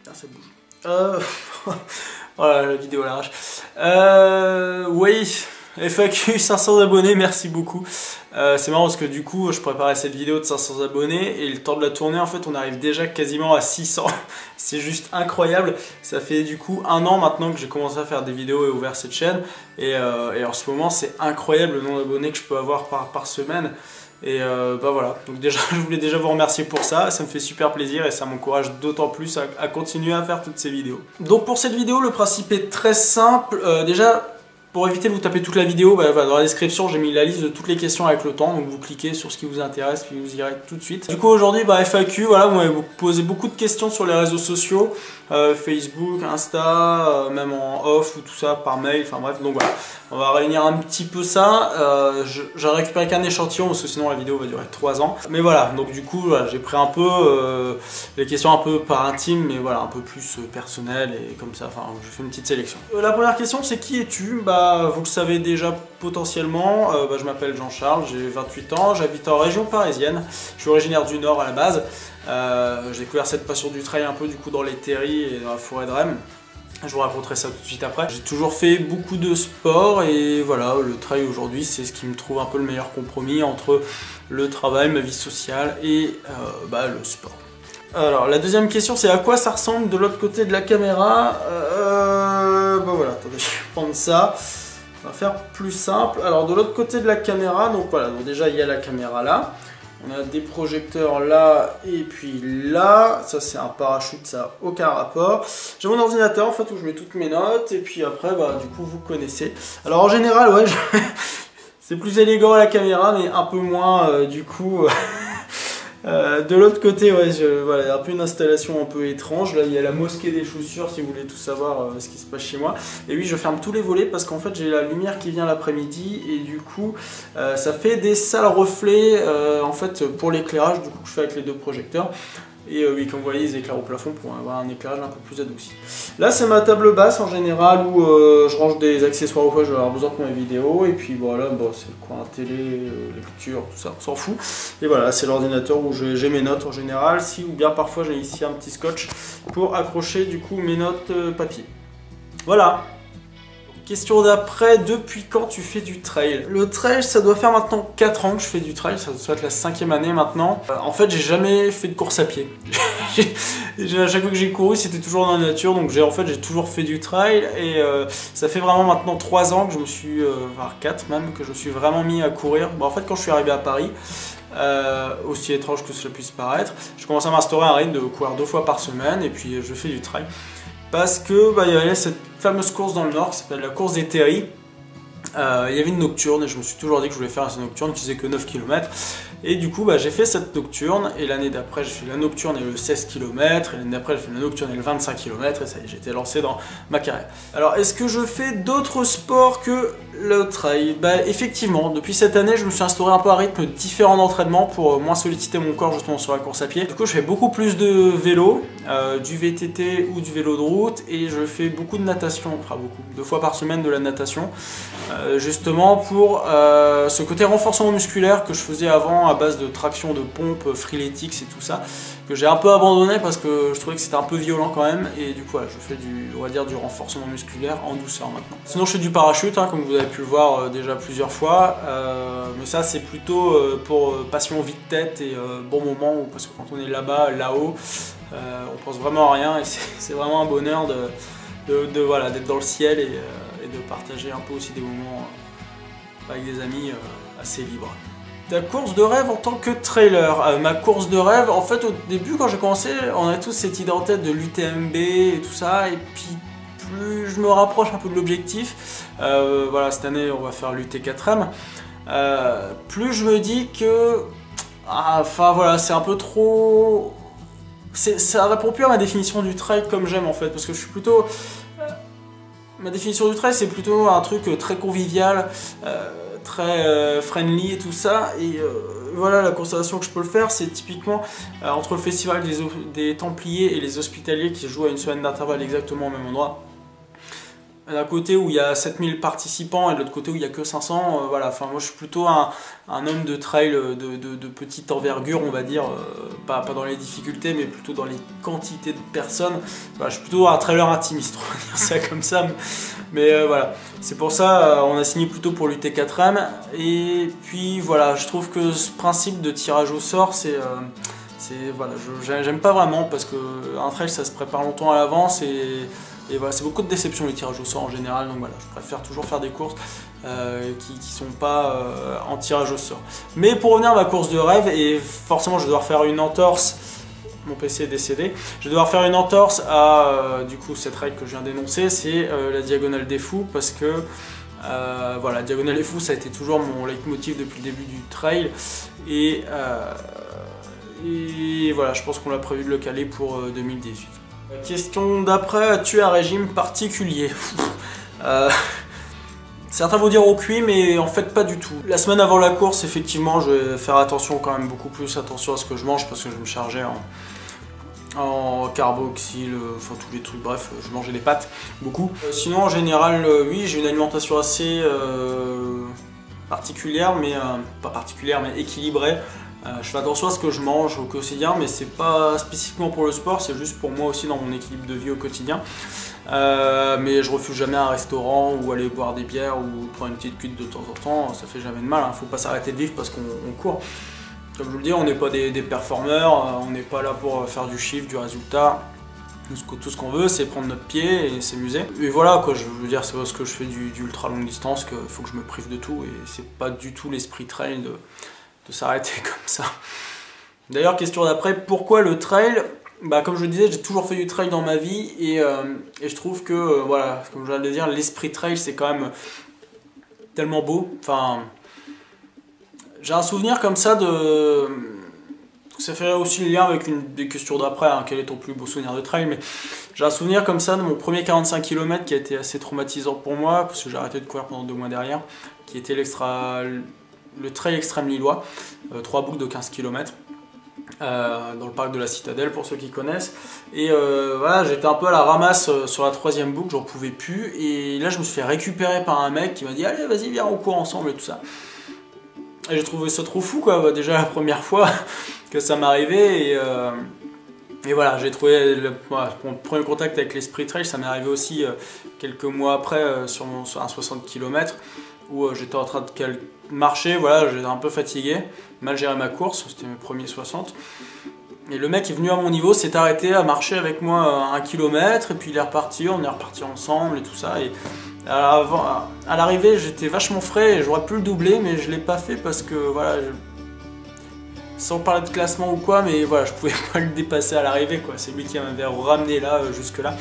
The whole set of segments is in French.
Putain, ça bouge. Voilà, la vidéo à l'arrache. Oui, FAQ 500 abonnés, merci beaucoup. C'est marrant parce que du coup, je préparais cette vidéo de 500 abonnés et le temps de la tourner, en fait, on arrive déjà quasiment à 600. C'est juste incroyable. Ça fait du coup 1 an maintenant que j'ai commencé à faire des vidéos et ouvert cette chaîne. Et en ce moment, c'est incroyable le nombre d'abonnés que je peux avoir par semaine. Et bah voilà, donc déjà je voulais déjà vous remercier pour ça, ça me fait super plaisir et ça m'encourage d'autant plus à continuer à faire toutes ces vidéos. Donc pour cette vidéo, le principe est très simple. Déjà, pour éviter de vous taper toute la vidéo, bah, dans la description j'ai mis la liste de toutes les questions avec le temps, donc vous cliquez sur ce qui vous intéresse puis vous irez tout de suite. Du coup aujourd'hui, bah, FAQ, voilà, vous m'avez posé beaucoup de questions sur les réseaux sociaux, Facebook, Insta, même en off ou tout ça, par mail, enfin bref, donc voilà. On va réunir un petit peu ça, j'ai récupéré qu'un échantillon parce que sinon la vidéo va durer 3 ans. Mais voilà, donc du coup voilà, j'ai pris un peu les questions un peu pas intimes, mais voilà, un peu plus personnelles et comme ça, enfin je fais une petite sélection. La première question c'est qui es-tu? Bah vous le savez déjà potentiellement, bah, je m'appelle Jean-Charles, j'ai 28 ans, j'habite en région parisienne, je suis originaire du Nord à la base. J'ai découvert cette passion du trail un peu du coup dans les terris et dans la forêt de Rem. Je vous raconterai ça tout de suite après. J'ai toujours fait beaucoup de sport et voilà, le trail aujourd'hui c'est ce qui me trouve un peu le meilleur compromis entre le travail, ma vie sociale et bah, le sport. Alors la deuxième question c'est à quoi ça ressemble de l'autre côté de la caméra. Bah voilà, attendez, je vais prendre ça. On va faire plus simple. Alors de l'autre côté de la caméra, donc voilà, donc déjà il y a la caméra là. On a des projecteurs là et puis là, ça c'est un parachute, ça n'a aucun rapport. J'ai mon ordinateur en fait où je mets toutes mes notes et puis après bah du coup vous connaissez. Alors en général ouais, c'est plus élégant à la caméra mais un peu moins du coup... de l'autre côté, ouais, voilà, un peu une installation un peu étrange. Là, il y a la mosquée des chaussures, si vous voulez tout savoir ce qui se passe chez moi. Et oui, je ferme tous les volets parce qu'en fait, j'ai la lumière qui vient l'après-midi et du coup, ça fait des sales reflets en fait pour l'éclairage. Du coup, je fais avec les 2 projecteurs. Et oui, comme vous voyez, ils éclairent au plafond pour avoir un éclairage un peu plus adouci. Là, c'est ma table basse en général où je range des accessoires au quoi je vais avoir besoin pour mes vidéos. Et puis voilà, bon, c'est le coin télé, lecture, tout ça, on s'en fout. Et voilà, c'est l'ordinateur où j'ai mes notes en général. Si ou bien parfois j'ai ici un petit scotch pour accrocher du coup mes notes papier. Voilà. Question d'après, depuis quand tu fais du trail? Le trail, ça doit faire maintenant 4 ans que je fais du trail, ça doit être la 5e année maintenant. En fait, j'ai jamais fait de course à pied. À chaque fois que j'ai couru, c'était toujours dans la nature, donc j'ai toujours fait du trail. Et ça fait vraiment maintenant 3 ans que je me suis, enfin 4 même, que je me suis vraiment mis à courir. Bon, en fait, quand je suis arrivé à Paris, aussi étrange que cela puisse paraître, je commence à m'instaurer un rythme de courir 2 fois par semaine et puis je fais du trail. Parce que bah, il y avait cette fameuse course dans le Nord qui s'appelle la course des terris. Il y avait une nocturne et je me suis toujours dit que je voulais faire cette nocturne qui faisait que 9 km. Et du coup, bah, j'ai fait cette nocturne et l'année d'après, j'ai fait la nocturne et le 16 km. Et l'année d'après, j'ai fait la nocturne et le 25 km. Et ça y est, j'étais lancé dans ma carrière. Alors, est-ce que je fais d'autres sports que le trail? Bah, effectivement, depuis cette année, je me suis instauré un peu un rythme différent d'entraînement pour moins solliciter mon corps justement sur la course à pied. Du coup, je fais beaucoup plus de vélo, du VTT ou du vélo de route. Et je fais beaucoup de natation, enfin beaucoup, 2 fois par semaine de la natation. Justement pour ce côté renforcement musculaire que je faisais avant à base de traction de pompe, freeletics et tout ça, que j'ai un peu abandonné parce que je trouvais que c'était un peu violent quand même, et du coup voilà, je fais on va dire du renforcement musculaire en douceur maintenant. Sinon je fais du parachute, hein, comme vous avez pu le voir déjà plusieurs fois, mais ça c'est plutôt pour passion vite tête et bon moment, parce que quand on est là-bas, là-haut, on pense vraiment à rien et c'est vraiment un bonheur voilà, d'être dans le ciel et de partager un peu aussi des moments avec des amis assez libres. Ta course de rêve en tant que trailer. Ma course de rêve, en fait au début quand j'ai commencé, on a tous cette idée en tête de l'UTMB et tout ça, et puis plus je me rapproche un peu de l'objectif, voilà, cette année on va faire l'UT4M, plus je me dis que, enfin voilà, c'est un peu trop... Ça répond plus à ma définition du trail comme j'aime en fait, parce que je suis plutôt... Ma définition du trail c'est plutôt un truc très convivial, très friendly et tout ça, et voilà, la constatation que je peux le faire c'est typiquement entre le festival des Templiers et les Hospitaliers qui se jouent à une semaine d'intervalle exactement au même endroit. d'un côté où il y a 7000 participants et de l'autre côté où il y a que 500, voilà, enfin moi je suis plutôt un homme de trail de petite envergure, on va dire, pas dans les difficultés mais plutôt dans les quantités de personnes. Voilà, je suis plutôt un trailer intimiste, on va dire ça comme ça, mais voilà, c'est pour ça on a signé plutôt pour l'UT4M. Et puis voilà, je trouve que ce principe de tirage au sort, voilà, j'aime pas vraiment, parce qu'un trail ça se prépare longtemps à l'avance et voilà, c'est beaucoup de déception les tirages au sort en général, donc voilà, je préfère toujours faire des courses qui sont pas en tirage au sort. Mais pour revenir à ma course de rêve, et forcément je vais devoir faire une entorse, mon PC est décédé, je vais devoir faire une entorse à du coup cette règle que je viens d'énoncer, c'est la Diagonale des Fous, parce que voilà, Diagonale des Fous ça a été toujours mon leitmotiv depuis le début du trail, et voilà, je pense qu'on a prévu de le caler pour 2018. Question d'après, as-tu un régime particulier? Certains vont dire au cuit, mais en fait pas du tout. La semaine avant la course, effectivement, je vais faire attention, quand même beaucoup plus attention à ce que je mange, parce que je me chargeais en carboxyle, enfin tous les trucs, bref, je mangeais des pâtes, beaucoup. Sinon, en général, oui, j'ai une alimentation assez particulière, mais pas particulière, mais équilibrée. Je fais attention à ce que je mange au quotidien, mais c'est pas spécifiquement pour le sport, c'est juste pour moi aussi dans mon équilibre de vie au quotidien. Mais je refuse jamais un restaurant ou aller boire des bières ou prendre une petite cuite de temps en temps, ça fait jamais de mal, hein. Faut pas s'arrêter de vivre parce qu'on court. Comme je vous le dis, on n'est pas des performeurs, on n'est pas là pour faire du chiffre, du résultat. Tout ce qu'on veut, c'est prendre notre pied et s'amuser. Et voilà, quoi, je veux dire, c'est parce que je fais du ultra longue distance qu'il faut que je me prive de tout, et c'est pas du tout l'esprit trail de s'arrêter comme ça. D'ailleurs, question d'après, pourquoi le trail? Bah, comme je le disais, j'ai toujours fait du trail dans ma vie, et je trouve que, voilà, comme je viens de le dire, l'esprit trail c'est quand même tellement beau. Enfin, j'ai un souvenir comme ça de... Ça fait aussi le lien avec une des questions d'après, hein, quel est ton plus beau souvenir de trail, mais j'ai un souvenir comme ça de mon premier 45 km qui a été assez traumatisant pour moi, parce que j'ai arrêté de courir pendant 2 mois derrière, qui était le trail extrême lillois, 3 boucles de 15 km, dans le parc de la Citadelle pour ceux qui connaissent. Et voilà, j'étais un peu à la ramasse sur la 3e boucle, j'en pouvais plus, et là je me suis fait récupérer par un mec qui m'a dit allez vas-y viens on court ensemble et tout ça. Et j'ai trouvé ça trop fou quoi, déjà la première fois que ça m'arrivait, et voilà, j'ai trouvé mon premier contact avec l'esprit trail, ça m'est arrivé aussi quelques mois après sur un 60 km où j'étais en train de marcher, voilà, j'étais un peu fatigué, mal géré ma course, c'était mes premiers 60. Et le mec est venu à mon niveau, s'est arrêté à marcher avec moi 1 km, et puis il est reparti, on est reparti ensemble et tout ça. Et à l'arrivée, j'étais vachement frais et j'aurais pu le doubler, mais je l'ai pas fait parce que voilà, sans parler de classement ou quoi, mais voilà, je pouvais pas le dépasser à l'arrivée quoi. C'est lui qui m'avait ramené là jusque là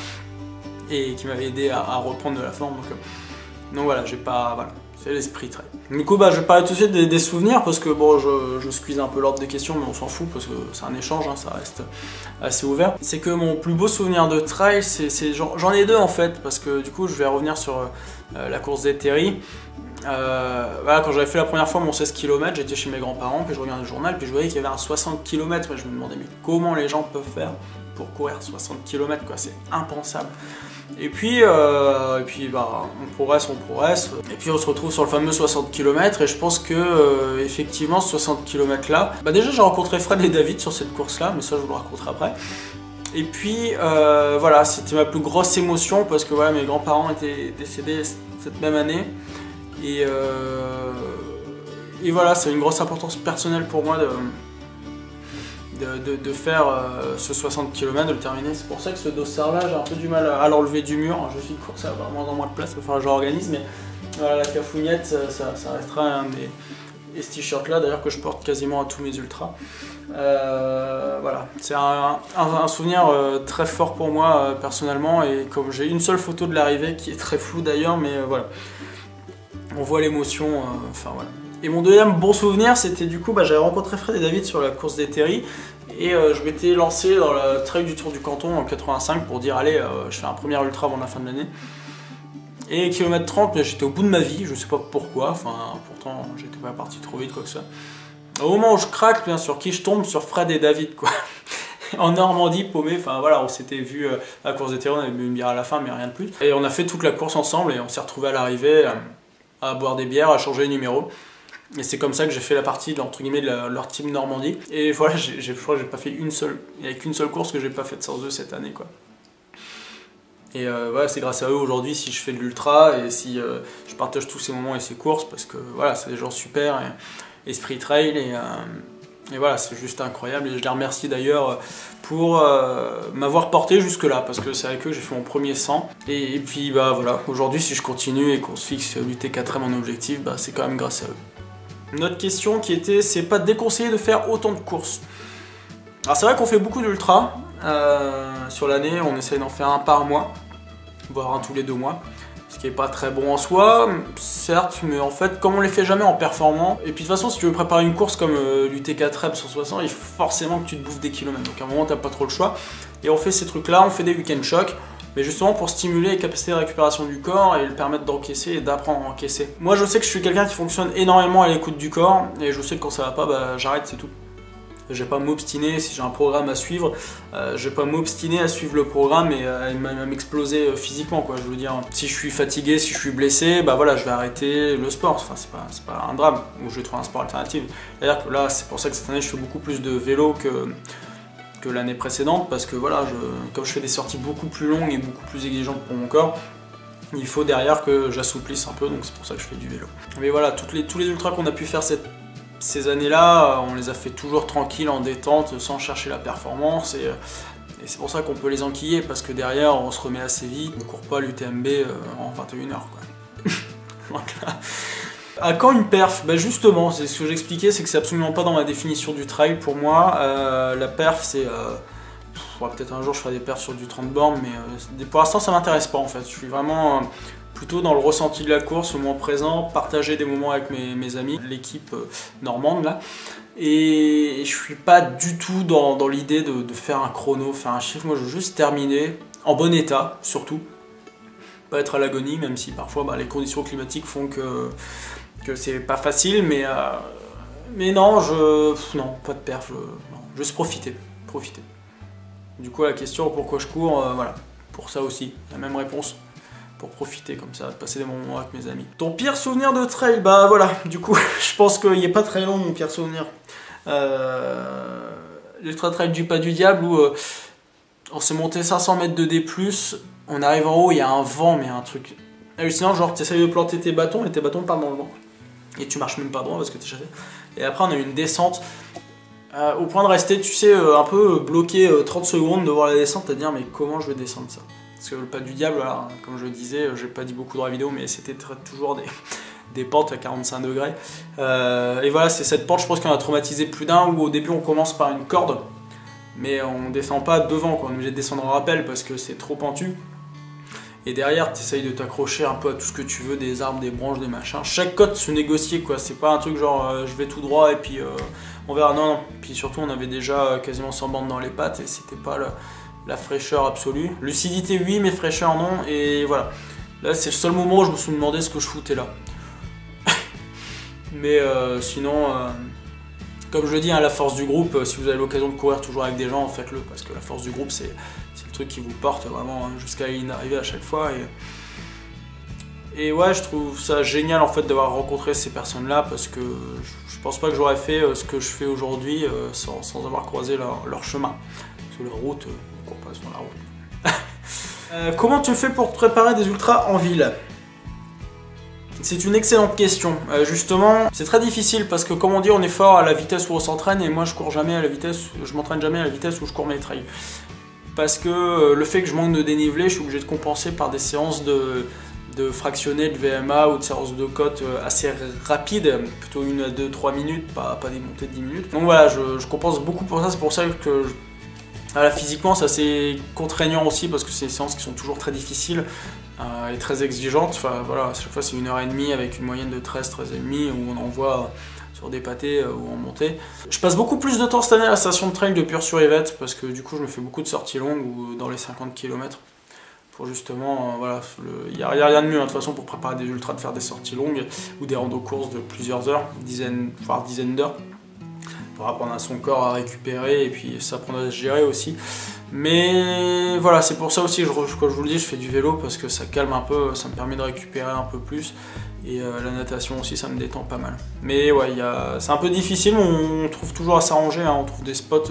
et qui m'avait aidé à reprendre de la forme. Donc voilà, j'ai pas, voilà. C'est l'esprit trail. Du coup, bah, je vais parler tout de suite des souvenirs parce que bon, je squeeze un peu l'ordre des questions, mais on s'en fout parce que c'est un échange, hein, ça reste assez ouvert. C'est que mon plus beau souvenir de trail, j'en ai deux en fait, parce que du coup, je vais revenir sur la course des Terry. Voilà, quand j'avais fait la première fois mon 16 km, j'étais chez mes grands-parents, puis je regardais le journal, puis je voyais qu'il y avait un 60 km. Je me demandais, mais comment les gens peuvent faire pour courir 60 km, quoi, c'est impensable. Et puis bah, on progresse, et puis on se retrouve sur le fameux 60 km, et je pense que effectivement ce 60 km là, bah déjà j'ai rencontré Fred et David sur cette course là, mais ça je vous le raconterai après. Et puis voilà, c'était ma plus grosse émotion parce que voilà, mes grands-parents étaient décédés cette même année, et voilà, c'est une grosse importance personnelle pour moi de faire ce 60 km, de le terminer. C'est pour ça que ce dossard là, j'ai un peu du mal à l'enlever du mur. Je suis de course à vraiment dans moins de place, il va falloir que je l'organise, mais voilà, la cafougnette, ça restera un des... Et ce t-shirt là d'ailleurs que je porte quasiment à tous mes ultras. Voilà, c'est un souvenir très fort pour moi personnellement, et comme j'ai une seule photo de l'arrivée qui est très floue d'ailleurs, mais voilà, on voit l'émotion, enfin voilà. Et mon deuxième bon souvenir, c'était du coup, bah, j'avais rencontré Fred et David sur la course des Terry, et je m'étais lancé dans le trail du Tour du Canton en 85 pour dire allez, je fais un premier ultra avant la fin de l'année. Et kilomètre 30, j'étais au bout de ma vie, je sais pas pourquoi, enfin pourtant j'étais pas parti trop vite quoi que ça. Au moment où je craque, bien sur qui je tombe, sur Fred et David quoi. en Normandie, paumé, enfin voilà, on s'était vu à la course des terrains, on avait bu une bière à la fin, mais rien de plus. Et on a fait toute la course ensemble et on s'est retrouvés à l'arrivée à boire des bières, à changer les numéros. Et c'est comme ça que j'ai fait la partie entre guillemets de leur team Normandie. Et voilà, je crois que j'ai pas fait une seule, il n'y a qu'une seule course que j'ai pas faite sans eux cette année, quoi. Et voilà, c'est grâce à eux aujourd'hui si je fais de l'ultra et si je partage tous ces moments et ces courses, parce que voilà, c'est des gens super, et Esprit Trail, et voilà, c'est juste incroyable. Et je les remercie d'ailleurs pour m'avoir porté jusque là, parce que c'est avec eux que j'ai fait mon premier 100. Et puis bah voilà, aujourd'hui si je continue et qu'on se fixe l'UT4M en objectif, bah, c'est quand même grâce à eux. Une autre question qui était, c'est pas déconseillé de faire autant de courses. Alors c'est vrai qu'on fait beaucoup d'ultra, sur l'année on essaye d'en faire un par mois, voire un tous les 2 mois, ce qui est pas très bon en soi, certes, mais en fait comme on les fait jamais en performant, et puis de toute façon si tu veux préparer une course comme l'UT4M 160, il faut forcément que tu te bouffes des kilomètres, donc à un moment t'as pas trop le choix, et on fait ces trucs là, on fait des week-end shocks, mais justement pour stimuler les capacités de récupération du corps et le permettre d'encaisser et d'apprendre à encaisser. Moi je sais que je suis quelqu'un qui fonctionne énormément à l'écoute du corps, et je sais que quand ça va pas, bah, j'arrête, c'est tout. Je vais pas m'obstiner, si j'ai un programme à suivre, je vais pas m'obstiner à suivre le programme et à m'exploser physiquement, quoi. Je veux dire, si je suis fatigué, si je suis blessé, bah voilà, je vais arrêter le sport, enfin c'est pas un drame, ou je vais trouver un sport alternatif. C'est-à-dire que là, c'est pour ça que cette année je fais beaucoup plus de vélo que l'année précédente, parce que voilà, comme je fais des sorties beaucoup plus longues et beaucoup plus exigeantes pour mon corps, il faut derrière que j'assouplisse un peu, donc c'est pour ça que je fais du vélo. Mais voilà, tous les ultras qu'on a pu faire ces années-là, on les a fait toujours tranquilles, en détente, sans chercher la performance, et c'est pour ça qu'on peut les enquiller, parce que derrière on se remet assez vite, on court pas l'UTMB en 21h, quoi. Donc là, à quand une perf? Bah justement, c'est ce que j'expliquais, c'est que c'est absolument pas dans ma définition du trail pour moi. La perf, c'est... peut-être un jour je ferai des perfs sur du 30 bornes, mais pour l'instant ça m'intéresse pas en fait. Je suis vraiment plutôt dans le ressenti de la course, au moment présent, partager des moments avec mes amis, l'équipe normande là. Et je suis pas du tout dans l'idée de faire un chrono, faire un chiffre. Moi je veux juste terminer en bon état, surtout. Pas être à l'agonie, même si parfois bah, les conditions climatiques font que c'est pas facile, mais non, non, pas de perf, non, juste profiter. Du coup, la question pourquoi je cours, voilà, pour ça aussi, la même réponse, pour profiter comme ça, de passer des moments avec mes amis. Ton pire souvenir de trail, bah voilà, du coup, je pense qu'il n'est pas très long mon pire souvenir. L'ultra trail du Pas du Diable où on s'est monté 500 mètres de D+, on arrive en haut, il y a un vent, mais un truc hallucinant, genre tu essayes de planter tes bâtons et tes bâtons partent dans le vent. Et tu marches même pas droit parce que t'es chassé. Et après on a eu une descente. Au point de rester, tu sais, un peu bloqué 30 secondes devant la descente, à dire mais comment je vais descendre ça? Parce que le Pas du Diable, voilà, comme je le disais, j'ai pas dit beaucoup dans la vidéo, mais c'était toujours des pentes à 45 degrés. Et voilà, c'est cette pente, je pense qu'on a traumatisé plus d'un, où au début on commence par une corde, mais on descend pas devant, quoi. On est obligé de descendre en rappel parce que c'est trop pentu. Et derrière, tu essayes de t'accrocher un peu à tout ce que tu veux, des arbres, des branches, des machins. Chaque côte se négocie, quoi. C'est pas un truc genre je vais tout droit et puis on verra. Non, non. Puis surtout, on avait déjà quasiment 100 bandes dans les pattes et c'était pas la fraîcheur absolue. Lucidité, oui, mais fraîcheur, non. Et voilà. Là, c'est le seul moment où je me suis demandé ce que je foutais là. Mais sinon, comme je le dis, hein, la force du groupe, si vous avez l'occasion de courir toujours avec des gens, faites-le. Parce que la force du groupe, c'est le truc qui vous porte vraiment jusqu'à une arrivée à chaque fois. Et ouais, je trouve ça génial en fait d'avoir rencontré ces personnes-là, parce que je pense pas que j'aurais fait ce que je fais aujourd'hui sans avoir croisé leur chemin. Sur leur route, on court pas sur la route. Comment tu fais pour te préparer des ultras en ville? C'est une excellente question. Justement, c'est très difficile parce que comme on dit, on est fort à la vitesse où on s'entraîne, et moi je cours jamais à la vitesse, je m'entraîne jamais à la vitesse où je cours mes trails. Parce que le fait que je manque de dénivelé, je suis obligé de compenser par des séances de fractionnés de VMA ou de séances de côte assez rapides, plutôt 1 à 2-3 minutes, pas des montées de 10 minutes. Donc voilà, je compense beaucoup pour ça, c'est pour ça que voilà, physiquement c'est assez contraignant aussi, parce que c'est des séances qui sont toujours très difficiles et très exigeantes. Enfin voilà, à chaque fois c'est 1h30 avec une moyenne de 13-13,5 où on envoie sur des pâtés ou en montée. Je passe beaucoup plus de temps cette année à la station de trail de Pur-sur-Yvette, parce que du coup je me fais beaucoup de sorties longues ou dans les 50 km. Pour justement, voilà, il n'y a rien de mieux hein, de toute façon pour préparer des ultras, de faire des sorties longues ou des randos courses de plusieurs heures, voire dizaines d'heures. pour apprendre à son corps à récupérer et puis s'apprendre à se gérer aussi. Mais voilà, c'est pour ça aussi que quand je vous le dis, je fais du vélo parce que ça calme un peu, ça me permet de récupérer un peu plus. Et la natation aussi, ça me détend pas mal. Mais ouais, c'est un peu difficile, mais on trouve toujours à s'arranger, hein. On trouve des spots,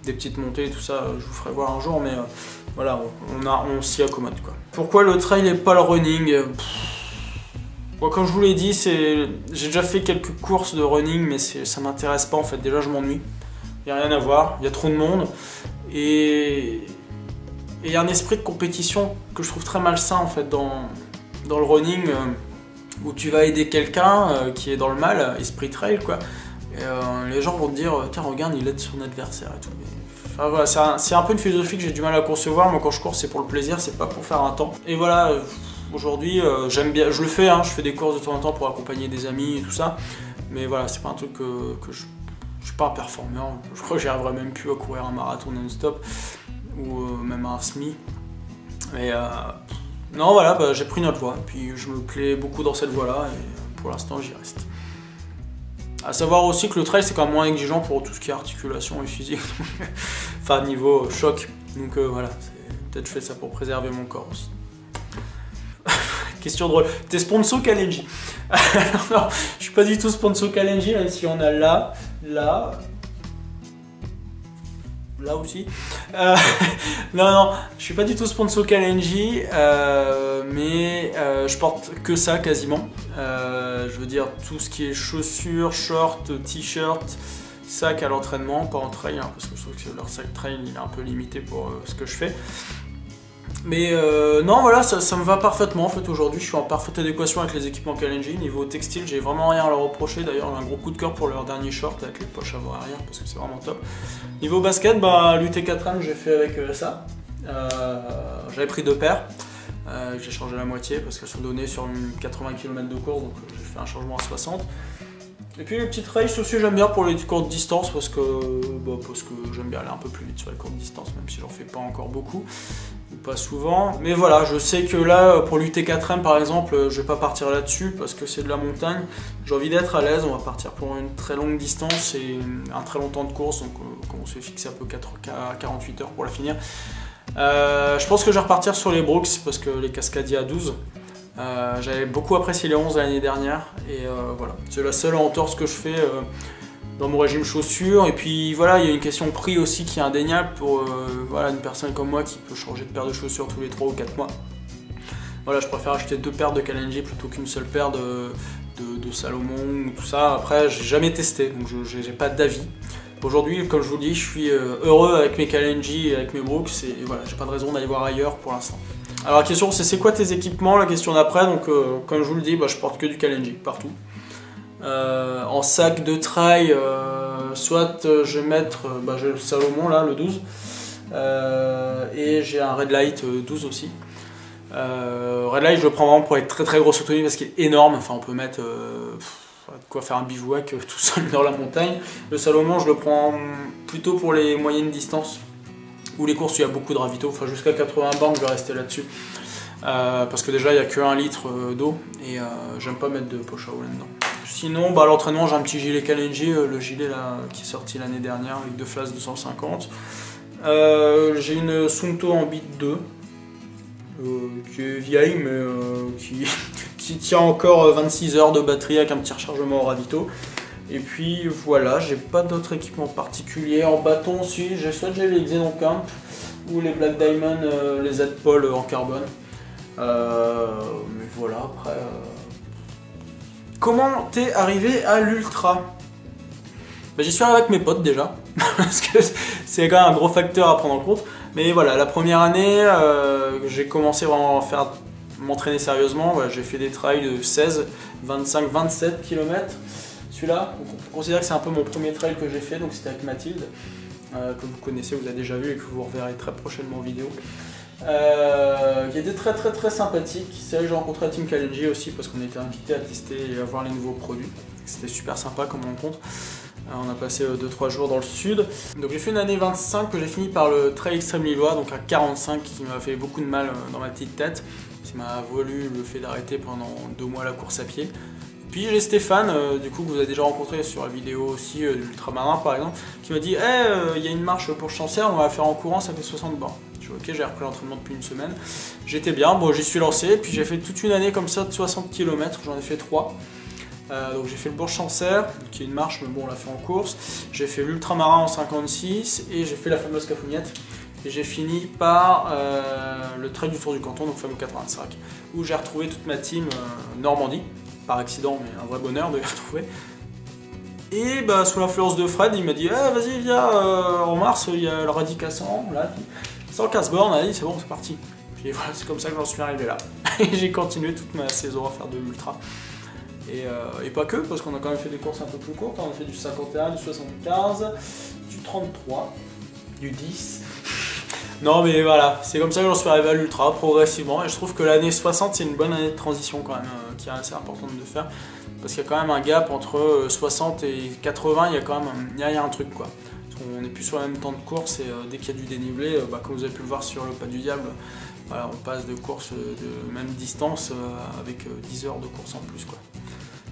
des petites montées et tout ça, je vous ferai voir un jour, mais voilà, on s'y accommode, quoi. Pourquoi le trail et pas le running? Bon, comme je vous l'ai dit, j'ai déjà fait quelques courses de running, mais ça m'intéresse pas en fait. Déjà, je m'ennuie. Il n'y a rien à voir, il y a trop de monde. Et il y a un esprit de compétition que je trouve très malsain en fait dans le running, où tu vas aider quelqu'un qui est dans le mal, esprit trail quoi. Et les gens vont te dire, tiens, regarde, il aide son adversaire et tout. Enfin voilà, c'est un peu une philosophie que j'ai du mal à concevoir. Moi, quand je cours, c'est pour le plaisir, c'est pas pour faire un temps. Et voilà. Aujourd'hui, j'aime bien, je le fais, hein, je fais des courses de temps en temps pour accompagner des amis et tout ça, mais voilà, c'est pas un truc que je suis pas un performeur, je crois que j'y arriverai même plus à courir un marathon non-stop, ou même un semi, mais non voilà, bah, j'ai pris une autre voie, puis je me plais beaucoup dans cette voie-là, et pour l'instant j'y reste. À savoir aussi que le trail c'est quand même moins exigeant pour tout ce qui est articulation et physique, enfin niveau choc, donc voilà, peut-être je fais ça pour préserver mon corps aussi. Question drôle. T'es sponsor Kalenji? Non, je suis pas du tout sponsor Kalenji, même si on a là aussi. Non, je suis pas du tout sponsor Kalenji, mais je porte que ça quasiment. Je veux dire tout ce qui est chaussures, shorts, t-shirts, sac à l'entraînement, pas en trail, hein, parce que je trouve que leur sac trail il est un peu limité pour ce que je fais. Mais non voilà, ça me va parfaitement en fait. Aujourd'hui je suis en parfaite adéquation avec les équipements Kalenji. Niveau textile j'ai vraiment rien à leur reprocher. D'ailleurs un gros coup de cœur pour leur dernier short avec les poches avant arrière parce que c'est vraiment top. Niveau basket, bah, l'UT4M j'ai fait avec ça. J'avais pris 2 paires. J'ai changé la moitié parce qu'elles sont données sur une 80 km de course, donc j'ai fait un changement à 60. Et puis les petites races aussi j'aime bien pour les courtes distances parce que j'aime bien aller un peu plus vite sur les courtes distances, même si j'en fais pas encore beaucoup, ou pas souvent. Mais voilà, je sais que là pour l'UT4M par exemple, je vais pas partir là-dessus parce que c'est de la montagne. J'ai envie d'être à l'aise, on va partir pour une très longue distance et un très long temps de course, donc on s'est fixé un peu 48 heures pour la finir. Je pense que je vais repartir sur les Brooks parce que les Cascadia 12. J'avais beaucoup apprécié les 11 l'année dernière et voilà, c'est la seule entorse que je fais dans mon régime chaussures. Et puis voilà, il y a une question de prix aussi qui est indéniable pour voilà, une personne comme moi qui peut changer de paire de chaussures tous les 3 ou 4 mois. Voilà, je préfère acheter 2 paires de Kalenji plutôt qu'une seule paire de Salomon ou tout ça. Après, j'ai jamais testé, donc j'ai pas d'avis. Aujourd'hui, comme je vous le dis, je suis heureux avec mes Kalenji et avec mes Brooks et voilà, j'ai pas de raison d'aller voir ailleurs pour l'instant. Alors la question c'est quoi tes équipements, la question d'après, donc comme je vous le dis, bah, je porte que du Kalenji partout. En sac de trail, soit je vais mettre, j'ai le Salomon là, le 12, et j'ai un Red Light 12 aussi. Red Light je le prends vraiment pour être très très grosse autonomie parce qu'il est énorme, enfin on peut mettre de quoi faire un bivouac tout seul dans la montagne. Le Salomon je le prends plutôt pour les moyennes distances ou les courses où il y a beaucoup de ravito, enfin jusqu'à 80 bornes je vais rester là-dessus. Parce que déjà il n'y a que 1 litre d'eau et j'aime pas mettre de poche à eau là-dedans. Sinon à l'entraînement j'ai un petit gilet Kalenji, le gilet là, qui est sorti l'année dernière avec 2 flasques 250. J'ai une Suunto en Beat 2 qui est vieille mais qui tient encore 26 heures de batterie avec un petit rechargement au ravito. Et puis voilà, j'ai pas d'autres équipements particuliers. En bâton aussi, soit j'ai les Xenon Camp ou les Black Diamond, les Z-Pol en carbone. Mais voilà, après... Comment t'es arrivé à l'ultra? J'y suis arrivé avec mes potes déjà, parce que c'est quand même un gros facteur à prendre en compte. Mais voilà, la première année, j'ai commencé vraiment à m'entraîner sérieusement. Voilà, j'ai fait des trails de 16, 25, 27 km. Celui-là, on considère que c'est un peu mon premier trail que j'ai fait, donc c'était avec Mathilde, que vous connaissez, vous avez déjà vu et que vous reverrez très prochainement en vidéo. Qui était très très très sympathique. C'est là que j'ai rencontré la team Kalenji aussi parce qu'on était invité à tester et à voir les nouveaux produits. C'était super sympa comme rencontre. On a passé 2-3 jours dans le sud. Donc j'ai fait une année 25 que j'ai fini par le trail extrême lillois, donc à 45, qui m'a fait beaucoup de mal dans ma petite tête. Ça m'a valu le fait d'arrêter pendant 2 mois la course à pied. Puis j'ai Stéphane, du coup que vous avez déjà rencontré sur la vidéo aussi de l'ultramarin par exemple, qui m'a dit il y a une marche pour Chancel, on va la faire en courant, ça fait 60 bornes. Je dis ok, j'ai repris l'entraînement depuis une semaine. J'étais bien, bon j'y suis lancé, puis j'ai fait toute une année comme ça de 60 km, j'en ai fait 3. Donc j'ai fait le Bourg-Chancer, qui est une marche, mais bon on l'a fait en course. J'ai fait l'ultramarin en 56 et j'ai fait la fameuse Cafouniette. Et j'ai fini par le trail du Tour du Canton, donc fameux 85, où j'ai retrouvé toute ma team Normandie, par accident, mais un vrai bonheur de les retrouver. Et bah, sous l'influence de Fred, il m'a dit vas-y, viens, en mars, il y a le Radic à 100, là, 115 bornes, on a dit c'est bon, c'est parti. Puis voilà, c'est comme ça que j'en suis arrivé là. Et j'ai continué toute ma saison à faire de l'ultra. Et pas que, parce qu'on a quand même fait des courses un peu plus courtes, on a fait du 51, du 75, du 33, du 10. Non mais voilà, c'est comme ça que j'en suis arrivé à l'ultra, progressivement, et je trouve que l'année 60 c'est une bonne année de transition quand même, qui est assez importante de faire, parce qu'il y a quand même un gap entre 60 et 80, il y a quand même il y a un truc quoi. On n'est plus sur le même temps de course, et dès qu'il y a du dénivelé, comme vous avez pu le voir sur le Pas du Diable, voilà, on passe de course de même distance avec 10 heures de course en plus quoi.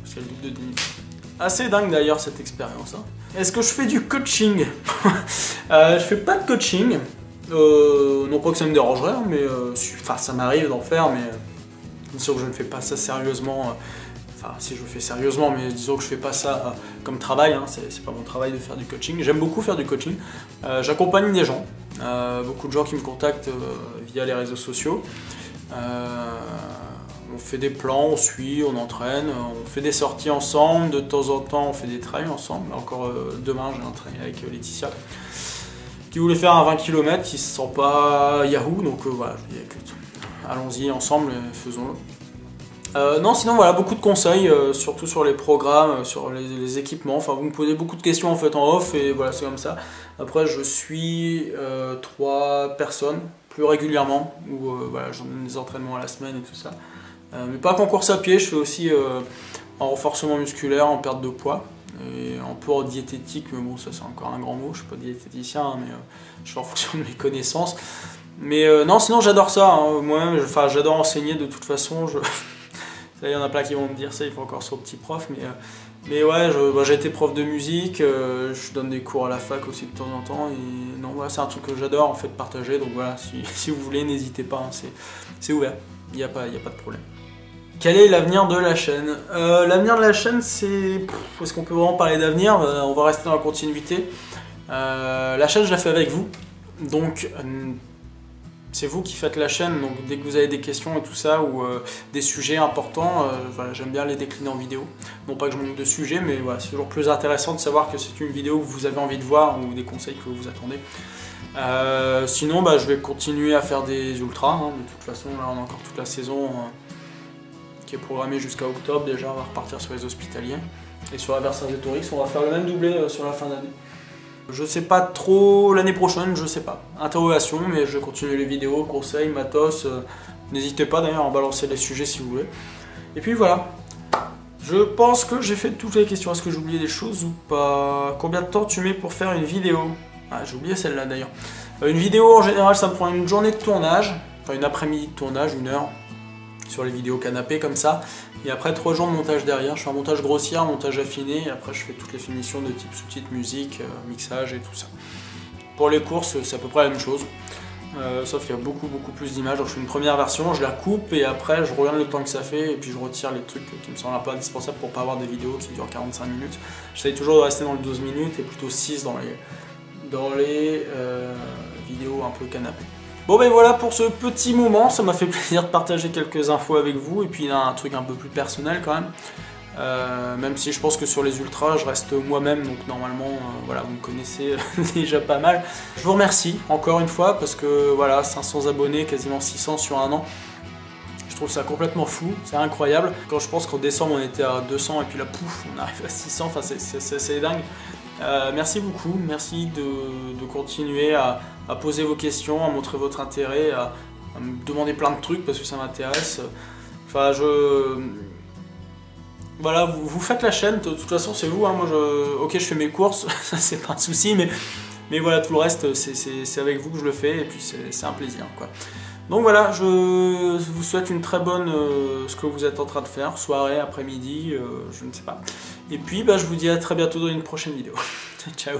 Parce qu'il y a le double de dénivelé. Assez dingue d'ailleurs cette expérience. Hein. Est-ce que je fais du coaching? Je fais pas de coaching. Non pas que ça me dérangerait, mais ça m'arrive d'en faire, mais bien sûr que je ne fais pas ça sérieusement. Enfin, si je le fais sérieusement, mais disons que je fais pas ça comme travail. Hein, c'est pas mon travail de faire du coaching. J'aime beaucoup faire du coaching. J'accompagne des gens, beaucoup de gens qui me contactent via les réseaux sociaux. On fait des plans, on suit, on entraîne, on fait des sorties ensemble. De temps en temps, on fait des trails ensemble. Encore demain, j'ai un trail avec Laetitia, qui voulait faire un 20 km, qui se sent pas Yahoo, donc voilà, je dis écoute, allons-y ensemble et faisons-le. Non, sinon voilà, beaucoup de conseils, surtout sur les programmes, sur les équipements, enfin vous me posez beaucoup de questions en fait en off, et voilà, c'est comme ça. Après je suis 3 personnes, plus régulièrement, où voilà, j'en donne des entraînements à la semaine et tout ça. Mais pas qu'en course à pied, je fais aussi en renforcement musculaire, en perte de poids. Et un peu en diététique, mais bon ça c'est encore un grand mot, je suis pas diététicien, hein, mais je fais en fonction de mes connaissances. Mais non, sinon j'adore ça, hein. Moi-même, j'adore enseigner de toute façon. Il y en a plein qui vont me dire ça, il faut encore son petit prof, mais ouais, j'ai été prof de musique, je donne des cours à la fac aussi de temps en temps, et non, voilà, c'est un truc que j'adore en fait partager, donc voilà, si vous voulez, n'hésitez pas, hein, c'est ouvert, il n'y a pas de problème. Quel est l'avenir de la chaîne? L'avenir de la chaîne, c'est... Est-ce qu'on peut vraiment parler d'avenir? On va rester dans la continuité. La chaîne, je la fais avec vous. Donc, c'est vous qui faites la chaîne. Donc, dès que vous avez des questions et tout ça, ou des sujets importants, voilà, j'aime bien les décliner en vidéo. Non pas que je manque de sujets, mais voilà, c'est toujours plus intéressant de savoir que c'est une vidéo que vous avez envie de voir, ou des conseils que vous attendez. Sinon, je vais continuer à faire des ultras. Hein. De toute façon, là, on a encore toute la saison... qui est programmé jusqu'à octobre. Déjà on va repartir sur les hospitaliers, et sur la Vercingétorix on va faire le même doublé sur la fin d'année. Je sais pas trop l'année prochaine, je sais pas, interrogation, mais je vais continuer les vidéos, conseils, matos, n'hésitez pas d'ailleurs à balancer les sujets si vous voulez. Et puis voilà, je pense que j'ai fait toutes les questions. Est-ce que j'ai oublié des choses ou pas? Combien de temps tu mets pour faire une vidéo? Ah, j'ai oublié celle-là d'ailleurs. Une vidéo en général ça me prend une journée de tournage, enfin une après-midi de tournage, 1 heure. Sur les vidéos canapé comme ça, et après 3 jours de montage derrière. Je fais un montage grossier, un montage affiné, et après je fais toutes les finitions de type sous-titres, musique, mixage et tout ça. Pour les courses, c'est à peu près la même chose, sauf qu'il y a beaucoup plus d'images. Donc je fais une première version, je la coupe, et après je regarde le temps que ça fait, et puis je retire les trucs qui me semblent un peu indispensables pour pas avoir des vidéos qui durent 45 minutes. J'essaye toujours de rester dans le 12 minutes, et plutôt 6 dans les vidéos un peu canapé. Bon ben voilà pour ce petit moment, ça m'a fait plaisir de partager quelques infos avec vous, et puis il y a un truc un peu plus personnel quand même si je pense que sur les ultras je reste moi-même, donc normalement voilà, vous me connaissez déjà pas mal. Je vous remercie encore une fois parce que voilà, 500 abonnés, quasiment 600 sur un an, je trouve ça complètement fou, c'est incroyable. Quand je pense qu'en décembre on était à 200 et puis là pouf on arrive à 600, enfin c'est dingue. Merci beaucoup, merci de continuer à poser vos questions, à montrer votre intérêt, à me demander plein de trucs parce que ça m'intéresse. Enfin, voilà, vous faites la chaîne, de toute façon c'est vous, hein. Moi ok, je fais mes courses, ça c'est pas un souci, mais voilà, tout le reste c'est avec vous que je le fais, et puis c'est un plaisir quoi. Donc voilà, je vous souhaite une très bonne, ce que vous êtes en train de faire, soirée, après-midi, je ne sais pas. Et puis bah, je vous dis à très bientôt dans une prochaine vidéo. Ciao.